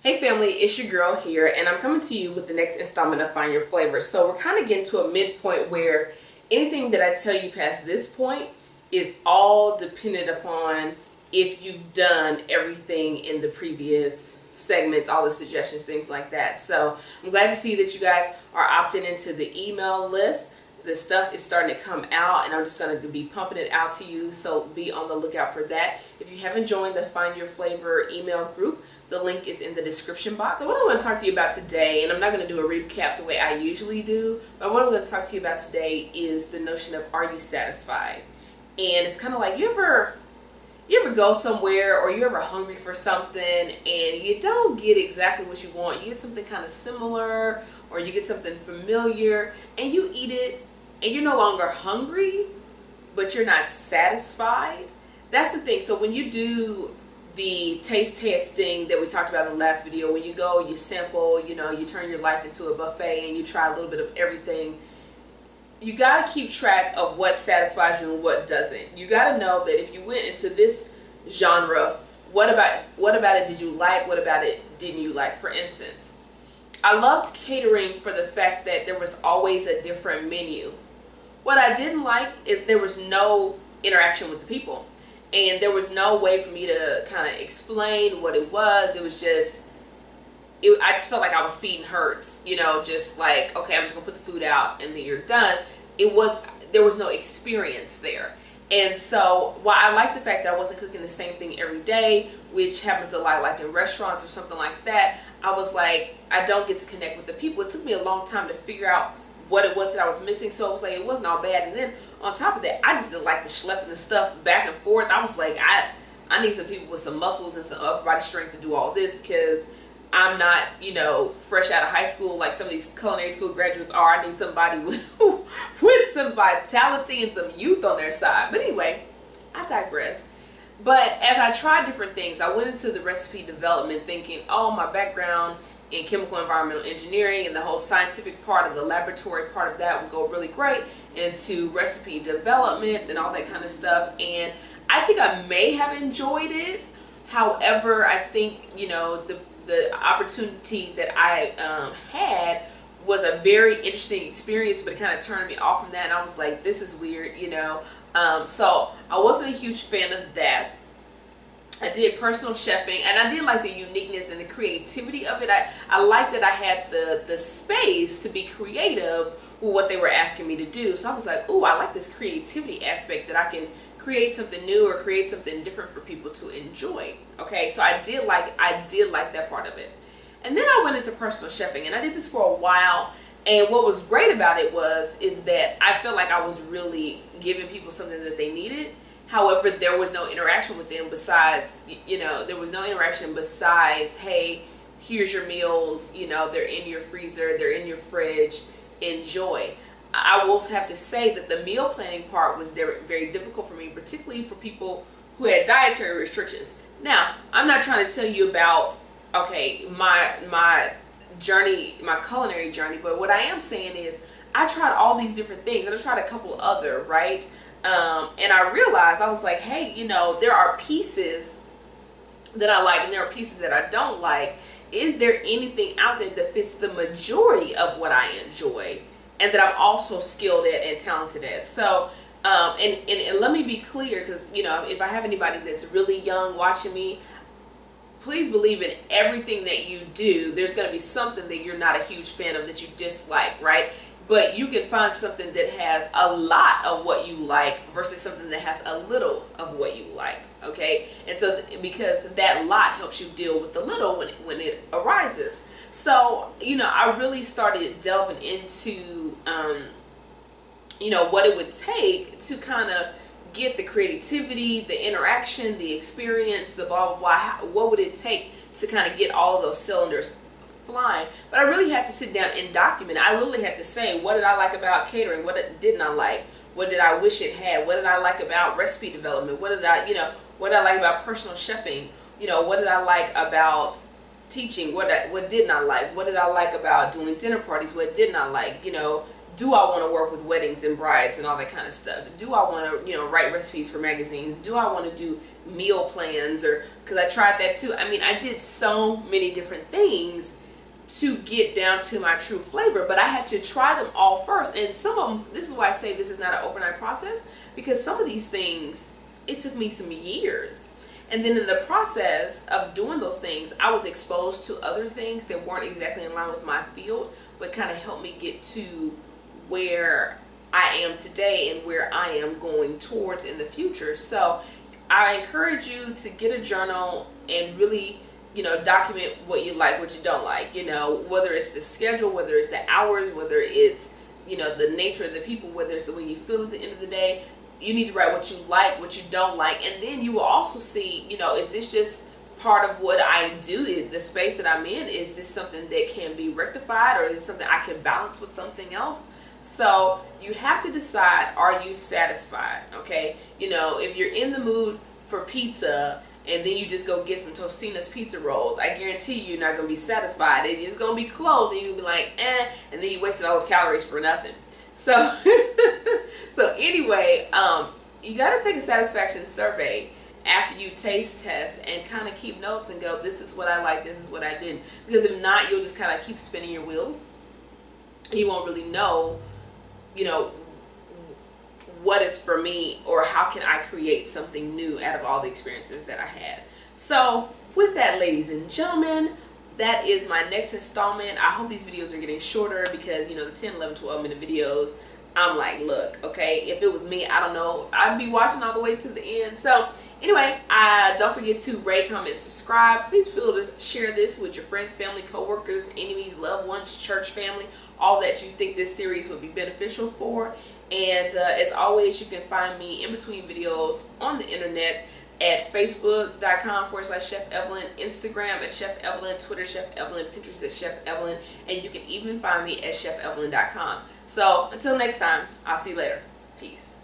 Hey family, it's your girl here, and I'm coming to you with the next installment of Find Your Flavor. So we're kind of getting to a midpoint where anything that I tell you past this point is all dependent upon if you've done everything in the previous segments, all the suggestions, things like that. So I'm glad to see that you guys are opting into the email list. The stuff is starting to come out, and I'm just going to be pumping it out to you, so be on the lookout for that. If you haven't joined the Find Your Flavor email group, the link is in the description box. So what I want to talk to you about today, and I'm not going to do a recap the way I usually do, but what I'm going to talk to you about today is the notion of, are you satisfied? And it's kind of like, you ever go somewhere, or you're ever hungry for something and you don't get exactly what you want. You get something kind of similar, or you get something familiar, and you eat it and you're no longer hungry, but you're not satisfied. That's the thing. So when you do the taste testing that we talked about in the last video, when you go, you sample, you turn your life into a buffet and you try a little bit of everything, you got to keep track of what satisfies you and what doesn't. You got to know that if you went into this genre, what about it did you like? What about it didn't you like? For instance, I loved catering for the fact that there was always a different menu. What I didn't like is there was no interaction with the people, and there was no way for me to kind of explain what it was. It was just, I just felt like I was feeding herds, just like, okay, I'm just gonna put the food out and then you're done. There was no experience there. And so while I like the fact that I wasn't cooking the same thing every day, which happens a lot like in restaurants or something like that, I was like, I don't get to connect with the people. It took me a long time to figure out what it was that I was missing. So I was like, it wasn't all bad. And then on top of that, I just didn't like the schlepping the stuff back and forth. I was like, I need some people with some muscles and some upper body strength to do all this, because I'm not, fresh out of high school like some of these culinary school graduates are. I need somebody with some vitality and some youth on their side. But anyway, I digress. But as I tried different things, I went into the recipe development thinking, oh, my background in chemical environmental engineering and the whole scientific part of the laboratory part of that would go really great into recipe development and all that kind of stuff. And I think I may have enjoyed it. However, I think, the opportunity that I had was a very interesting experience, but it kind of turned me off from that, and I was like, this is weird, so I wasn't a huge fan of that. I did personal chefing, and I did like the uniqueness and the creativity of it. I liked that I had the space to be creative with what they were asking me to do. So I was like, ooh, I like this creativity aspect, that I can create something new or create something different for people to enjoy. Okay, so I did like that part of it. And then I went into personal chefing, and I did this for a while. And what was great about it is that I felt like I was really giving people something that they needed. However, there was no interaction with them besides, there was no interaction besides, hey, here's your meals, they're in your freezer, they're in your fridge, enjoy. I will have to say that the meal planning part was very, very difficult for me, particularly for people who had dietary restrictions. Now, I'm not trying to tell you about, okay, my journey, my culinary journey, but what I am saying is I tried all these different things, and I tried a couple other, right? And I realized, I was like, hey, there are pieces that I like and there are pieces that I don't like. Is there anything out there that fits the majority of what I enjoy and that I'm also skilled at and talented at? So, and let me be clear, because, if I have anybody that's really young watching me, please believe in everything that you do, there's going to be something that you're not a huge fan of, that you dislike, right? But you can find something that has a lot of what you like versus something that has a little of what you like, okay? And so because that lot helps you deal with the little when it arises. So, I really started delving into, what it would take to kind of get the creativity, the interaction, the experience, the blah, blah, blah. What would it take to kind of get all of those cylinders flying? But I really had to sit down and document. I literally had to say, what did I like about catering? What didn't I like? What did I wish it had? What did I like about recipe development? What did I like about personal chefing? What did I like about teaching? What didn't I like? What did I like about doing dinner parties? What didn't I like? do I want to work with weddings and brides and all that kind of stuff? Do I want to, write recipes for magazines? Do I want to do meal plans? Or, because I tried that too. I mean, I did so many different things to get down to my true flavor, but I had to try them all first. And some of them, this is why I say this is not an overnight process, because some of these things, it took me some years. And then in the process of doing those things, I was exposed to other things that weren't exactly in line with my field, but kind of helped me get to where I am today and where I am going towards in the future. So I encourage you to get a journal and really, document what you like, what you don't like, whether it's the schedule, whether it's the hours, whether it's, the nature of the people, whether it's the way you feel at the end of the day. You need to write what you like, what you don't like, and then you will also see, is this just part of what I do, the space that I'm in? Is this something that can be rectified, or is it something I can balance with something else? So you have to decide, are you satisfied? Okay, if you're in the mood for pizza and then you just go get some Tostina's pizza rolls, I guarantee you're not going to be satisfied. It's going to be close and you'll be like, and then you wasted all those calories for nothing. So, so anyway, you got to take a satisfaction survey after you taste test and kind of keep notes and go, this is what I like, this is what I didn't. Because if not, you'll just kind of keep spinning your wheels. You won't really know, what is for me, or how can I create something new out of all the experiences that I had. So with that, ladies and gentlemen, that is my next installment. I hope these videos are getting shorter because, the 10, 11, 12 minute videos, I'm like, look, okay, if it was me, I don't know if I'd be watching all the way to the end. So anyway, don't forget to rate, comment, subscribe. Please feel to share this with your friends, family, coworkers, enemies, loved ones, church family, all that you think this series would be beneficial for. And as always, you can find me in between videos on the internet at facebook.com/Chef Evelyn, Instagram at Chef Evelyn, Twitter Chef Evelyn, Pinterest at Chef Evelyn, and you can even find me at chefevelyn.com. So until next time, I'll see you later. Peace.